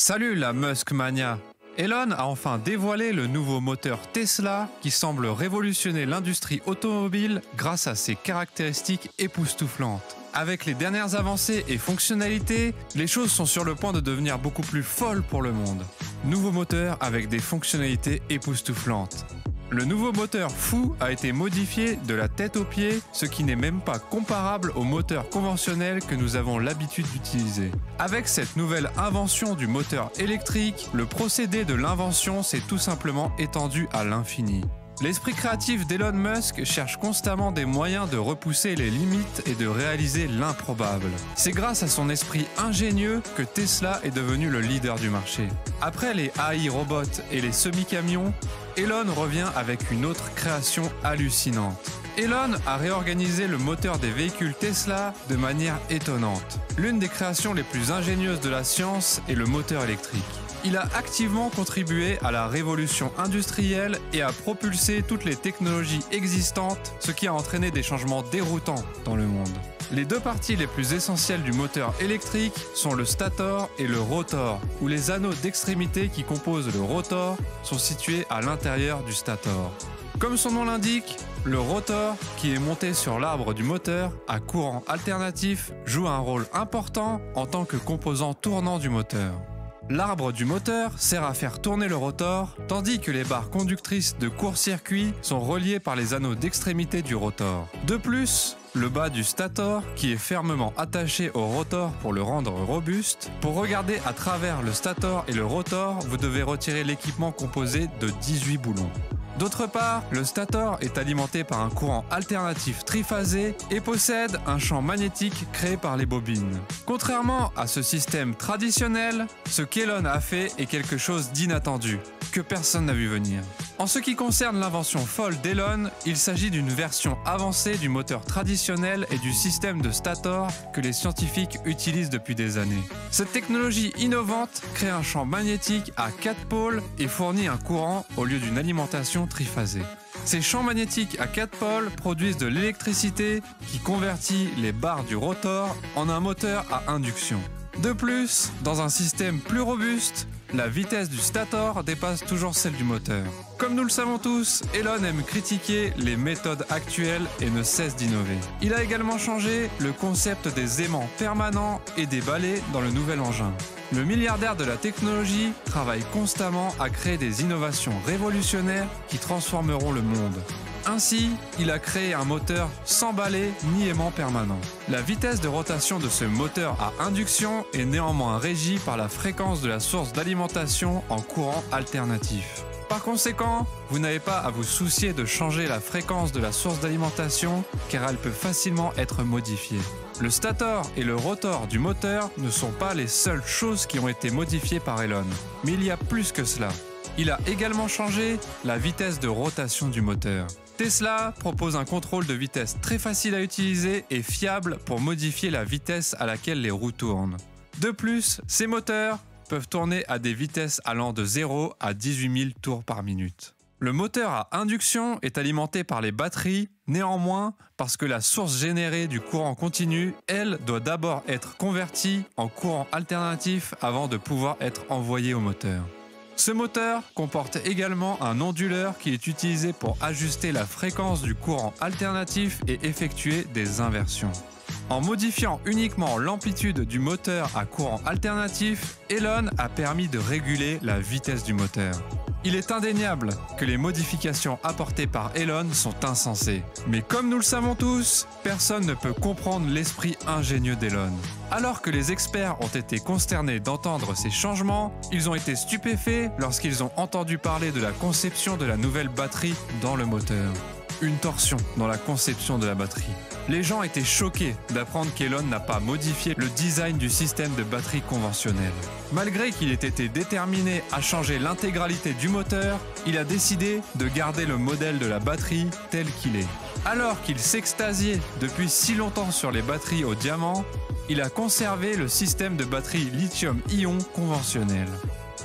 Salut la Musk Mania! Elon a enfin dévoilé le nouveau moteur Tesla qui semble révolutionner l'industrie automobile grâce à ses caractéristiques époustouflantes. Avec les dernières avancées et fonctionnalités, les choses sont sur le point de devenir beaucoup plus folles pour le monde. Nouveau moteur avec des fonctionnalités époustouflantes. Le nouveau moteur fou a été modifié de la tête aux pieds, ce qui n'est même pas comparable au moteur conventionnel que nous avons l'habitude d'utiliser. Avec cette nouvelle invention du moteur électrique, le procédé de l'invention s'est tout simplement étendu à l'infini. L'esprit créatif d'Elon Musk cherche constamment des moyens de repousser les limites et de réaliser l'improbable. C'est grâce à son esprit ingénieux que Tesla est devenu le leader du marché. Après les AI robots et les semi-camions, Elon revient avec une autre création hallucinante. Elon a réorganisé le moteur des véhicules Tesla de manière étonnante. L'une des créations les plus ingénieuses de la science est le moteur électrique. Il a activement contribué à la révolution industrielle et a propulsé toutes les technologies existantes, ce qui a entraîné des changements déroutants dans le monde. Les deux parties les plus essentielles du moteur électrique sont le stator et le rotor, où les anneaux d'extrémité qui composent le rotor sont situés à l'intérieur du stator. Comme son nom l'indique, le rotor, qui est monté sur l'arbre du moteur à courant alternatif, joue un rôle important en tant que composant tournant du moteur. L'arbre du moteur sert à faire tourner le rotor, tandis que les barres conductrices de court-circuit sont reliées par les anneaux d'extrémité du rotor. De plus, le bas du stator, qui est fermement attaché au rotor pour le rendre robuste. Pour regarder à travers le stator et le rotor, vous devez retirer l'équipement composé de 18 boulons. D'autre part, le stator est alimenté par un courant alternatif triphasé et possède un champ magnétique créé par les bobines. Contrairement à ce système traditionnel, ce qu'Elon a fait est quelque chose d'inattendu, que personne n'a vu venir. En ce qui concerne l'invention folle d'Elon, il s'agit d'une version avancée du moteur traditionnel et du système de stator que les scientifiques utilisent depuis des années. Cette technologie innovante crée un champ magnétique à 4 pôles et fournit un courant au lieu d'une alimentation triphasée. Ces champs magnétiques à 4 pôles produisent de l'électricité qui convertit les barres du rotor en un moteur à induction. De plus, dans un système plus robuste, la vitesse du stator dépasse toujours celle du moteur. Comme nous le savons tous, Elon aime critiquer les méthodes actuelles et ne cesse d'innover. Il a également changé le concept des aimants permanents et des balais dans le nouvel engin. Le milliardaire de la technologie travaille constamment à créer des innovations révolutionnaires qui transformeront le monde. Ainsi, il a créé un moteur sans balai ni aimant permanent. La vitesse de rotation de ce moteur à induction est néanmoins régie par la fréquence de la source d'alimentation en courant alternatif. Par conséquent, vous n'avez pas à vous soucier de changer la fréquence de la source d'alimentation car elle peut facilement être modifiée. Le stator et le rotor du moteur ne sont pas les seules choses qui ont été modifiées par Elon, mais il y a plus que cela. Il a également changé la vitesse de rotation du moteur. Tesla propose un contrôle de vitesse très facile à utiliser et fiable pour modifier la vitesse à laquelle les roues tournent. De plus, ces moteurs peuvent tourner à des vitesses allant de 0 à 18 000 tours par minute. Le moteur à induction est alimenté par les batteries, néanmoins, parce que la source générée du courant continu, elle, doit d'abord être convertie en courant alternatif avant de pouvoir être envoyée au moteur. Ce moteur comporte également un onduleur qui est utilisé pour ajuster la fréquence du courant alternatif et effectuer des inversions. En modifiant uniquement l'amplitude du moteur à courant alternatif, Elon a permis de réguler la vitesse du moteur. Il est indéniable que les modifications apportées par Elon sont insensées. Mais comme nous le savons tous, personne ne peut comprendre l'esprit ingénieux d'Elon. Alors que les experts ont été consternés d'entendre ces changements, ils ont été stupéfaits lorsqu'ils ont entendu parler de la conception de la nouvelle batterie dans le moteur. Une torsion dans la conception de la batterie. Les gens étaient choqués d'apprendre qu'Elon n'a pas modifié le design du système de batterie conventionnel. Malgré qu'il ait été déterminé à changer l'intégralité du moteur, il a décidé de garder le modèle de la batterie tel qu'il est. Alors qu'il s'extasiait depuis si longtemps sur les batteries au diamant, il a conservé le système de batterie lithium-ion conventionnel.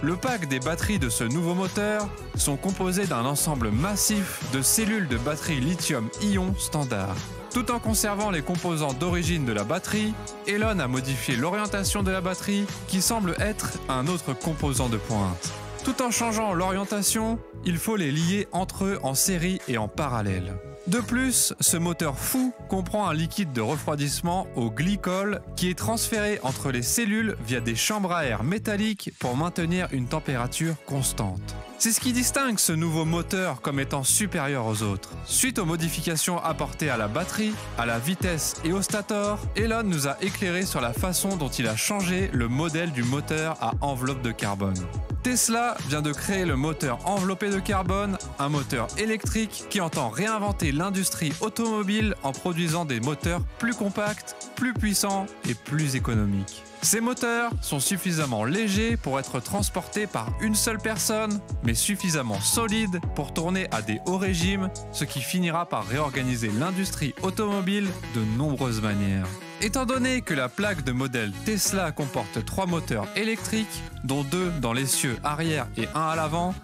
Le pack des batteries de ce nouveau moteur sont composés d'un ensemble massif de cellules de batterie lithium-ion standard. Tout en conservant les composants d'origine de la batterie, Elon a modifié l'orientation de la batterie qui semble être un autre composant de pointe. Tout en changeant l'orientation, il faut les lier entre eux en série et en parallèle. De plus, ce moteur fou comprend un liquide de refroidissement au glycol qui est transféré entre les cellules via des chambres à air métalliques pour maintenir une température constante. C'est ce qui distingue ce nouveau moteur comme étant supérieur aux autres. Suite aux modifications apportées à la batterie, à la vitesse et au stator, Elon nous a éclairé sur la façon dont il a changé le modèle du moteur à enveloppe de carbone. Tesla vient de créer le moteur enveloppé de carbone, un moteur électrique qui entend réinventer l'industrie automobile en produisant des moteurs plus compacts, plus puissants et plus économiques. Ces moteurs sont suffisamment légers pour être transportés par une seule personne, mais suffisamment solides pour tourner à des hauts régimes, ce qui finira par réorganiser l'industrie automobile de nombreuses manières. Étant donné que la plaque de modèle Tesla comporte 3 moteurs électriques, dont 2 dans l'essieu arrière et 1 à l'avant,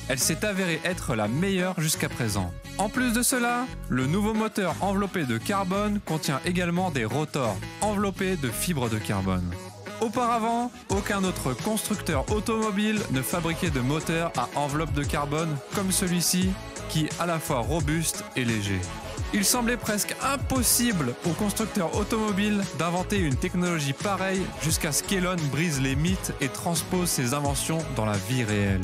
elle s'est avérée être la meilleure jusqu'à présent. En plus de cela, le nouveau moteur enveloppé de carbone contient également des rotors enveloppés de fibres de carbone. Auparavant, aucun autre constructeur automobile ne fabriquait de moteur à enveloppe de carbone comme celui-ci, qui est à la fois robuste et léger. Il semblait presque impossible aux constructeurs automobiles d'inventer une technologie pareille jusqu'à ce qu'Elon brise les mythes et transpose ses inventions dans la vie réelle.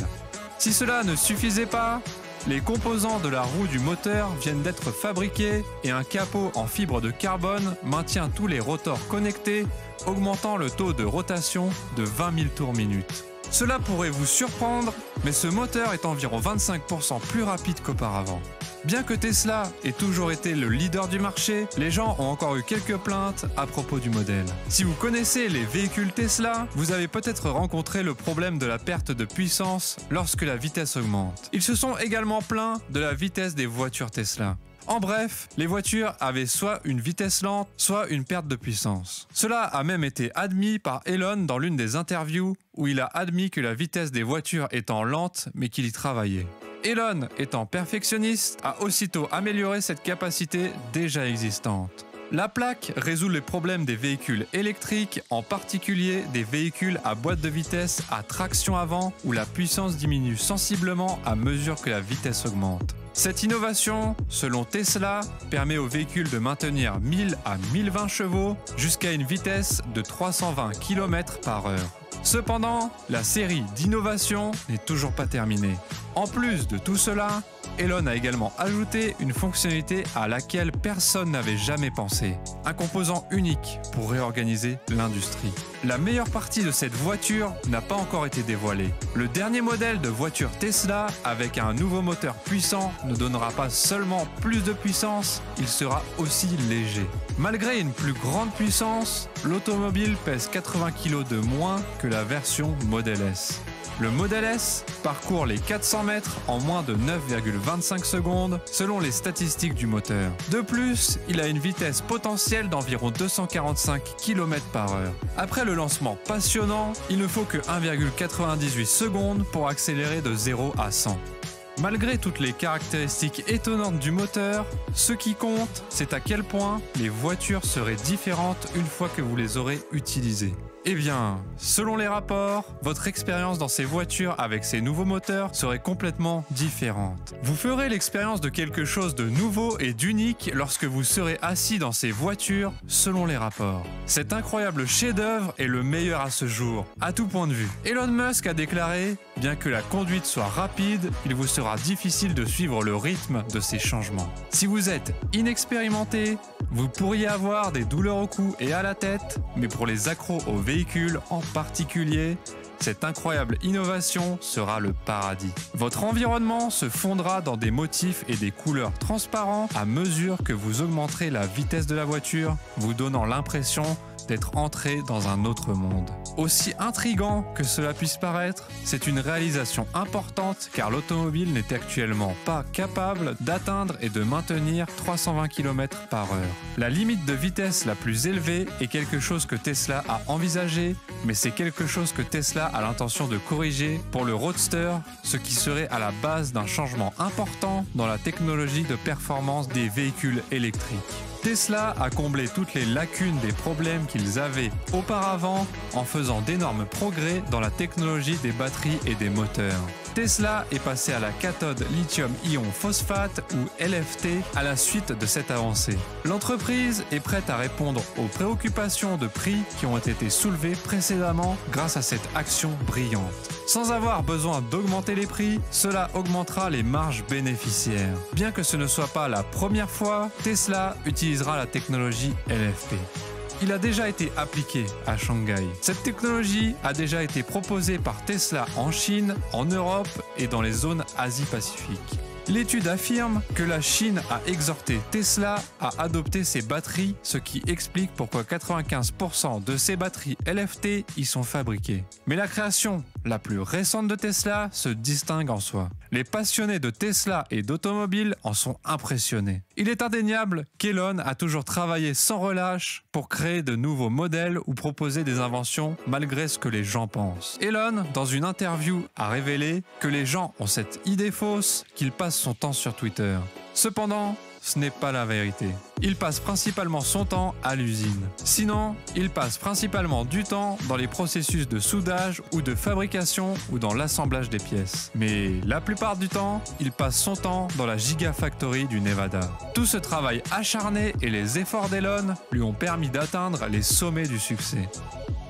Si cela ne suffisait pas, les composants de la roue du moteur viennent d'être fabriqués et un capot en fibre de carbone maintient tous les rotors connectés, augmentant le taux de rotation de 20 000 tours minute. Cela pourrait vous surprendre, mais ce moteur est environ 25% plus rapide qu'auparavant. Bien que Tesla ait toujours été le leader du marché, les gens ont encore eu quelques plaintes à propos du modèle. Si vous connaissez les véhicules Tesla, vous avez peut-être rencontré le problème de la perte de puissance lorsque la vitesse augmente. Ils se sont également plaints de la vitesse des voitures Tesla. En bref, les voitures avaient soit une vitesse lente, soit une perte de puissance. Cela a même été admis par Elon dans l'une des interviews où il a admis que la vitesse des voitures étant lente, mais qu'il y travaillait. Elon, étant perfectionniste, a aussitôt amélioré cette capacité déjà existante. La plaque résout les problèmes des véhicules électriques, en particulier des véhicules à boîte de vitesse à traction avant où la puissance diminue sensiblement à mesure que la vitesse augmente. Cette innovation, selon Tesla, permet aux véhicules de maintenir 1000 à 1020 chevaux jusqu'à une vitesse de 320 km/h. Cependant, la série d'innovations n'est toujours pas terminée. En plus de tout cela, Elon a également ajouté une fonctionnalité à laquelle personne n'avait jamais pensé. Un composant unique pour réorganiser l'industrie. La meilleure partie de cette voiture n'a pas encore été dévoilée. Le dernier modèle de voiture Tesla avec un nouveau moteur puissant ne donnera pas seulement plus de puissance, il sera aussi léger. Malgré une plus grande puissance, l'automobile pèse 80 kg de moins que la version Model S. Le Model S parcourt les 400 mètres en moins de 9,25 secondes selon les statistiques du moteur. De plus, il a une vitesse potentielle d'environ 245 km/h. Après le lancement passionnant, il ne faut que 1,98 secondes pour accélérer de 0 à 100. Malgré toutes les caractéristiques étonnantes du moteur, ce qui compte, c'est à quel point les voitures seraient différentes une fois que vous les aurez utilisées. Eh bien, selon les rapports, votre expérience dans ces voitures avec ces nouveaux moteurs serait complètement différente. Vous ferez l'expérience de quelque chose de nouveau et d'unique lorsque vous serez assis dans ces voitures, selon les rapports. Cet incroyable chef-d'œuvre est le meilleur à ce jour, à tout point de vue. Elon Musk a déclaré « Bien que la conduite soit rapide, il vous sera difficile de suivre le rythme de ces changements. Si vous êtes inexpérimenté, vous pourriez avoir des douleurs au cou et à la tête, mais pour les accros aux véhicules en particulier, cette incroyable innovation sera le paradis. Votre environnement se fondra dans des motifs et des couleurs transparents à mesure que vous augmenterez la vitesse de la voiture, vous donnant l'impression d'être entré dans un autre monde. Aussi intriguant que cela puisse paraître, c'est une réalisation importante car l'automobile n'est actuellement pas capable d'atteindre et de maintenir 320 km/h. La limite de vitesse la plus élevée est quelque chose que Tesla a envisagé, mais c'est quelque chose que Tesla a l'intention de corriger pour le Roadster, ce qui serait à la base d'un changement important dans la technologie de performance des véhicules électriques. Tesla a comblé toutes les lacunes des problèmes qu'ils avaient auparavant en faisant d'énormes progrès dans la technologie des batteries et des moteurs. Tesla est passé à la cathode lithium-ion phosphate ou LFT à la suite de cette avancée. L'entreprise est prête à répondre aux préoccupations de prix qui ont été soulevées précédemment grâce à cette action brillante. Sans avoir besoin d'augmenter les prix, cela augmentera les marges bénéficiaires. Bien que ce ne soit pas la première fois, Tesla utilisera la technologie LFP. Il a déjà été appliqué à Shanghai. Cette technologie a déjà été proposée par Tesla en Chine, en Europe et dans les zones Asie-Pacifique. L'étude affirme que la Chine a exhorté Tesla à adopter ces batteries, ce qui explique pourquoi 95% de ces batteries LFT y sont fabriquées. Mais la création la plus récente de Tesla se distingue en soi. Les passionnés de Tesla et d'automobile en sont impressionnés. Il est indéniable qu'Elon a toujours travaillé sans relâche pour créer de nouveaux modèles ou proposer des inventions malgré ce que les gens pensent. Elon, dans une interview, a révélé que les gens ont cette idée fausse qu'il passe son temps sur Twitter. Cependant, ce n'est pas la vérité. Il passe principalement son temps à l'usine. Sinon, il passe principalement du temps dans les processus de soudage ou de fabrication ou dans l'assemblage des pièces. Mais la plupart du temps, il passe son temps dans la Gigafactory du Nevada. Tout ce travail acharné et les efforts d'Elon lui ont permis d'atteindre les sommets du succès.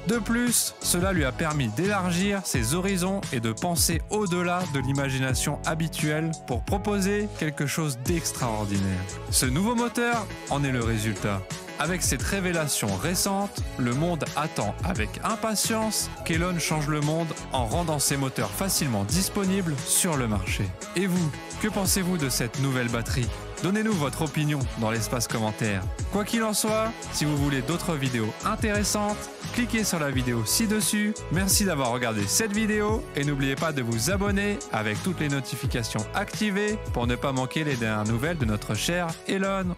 De plus, cela lui a permis d'élargir ses horizons et de penser au-delà de l'imagination habituelle pour proposer quelque chose d'extraordinaire. Ce nouveau moteur en est le résultat. Avec cette révélation récente, le monde attend avec impatience qu'Elon change le monde en rendant ses moteurs facilement disponibles sur le marché. Et vous, que pensez-vous de cette nouvelle batterie ? Donnez-nous votre opinion dans l'espace commentaire. Quoi qu'il en soit, si vous voulez d'autres vidéos intéressantes, cliquez sur la vidéo ci-dessus. Merci d'avoir regardé cette vidéo et n'oubliez pas de vous abonner avec toutes les notifications activées pour ne pas manquer les dernières nouvelles de notre cher Elon.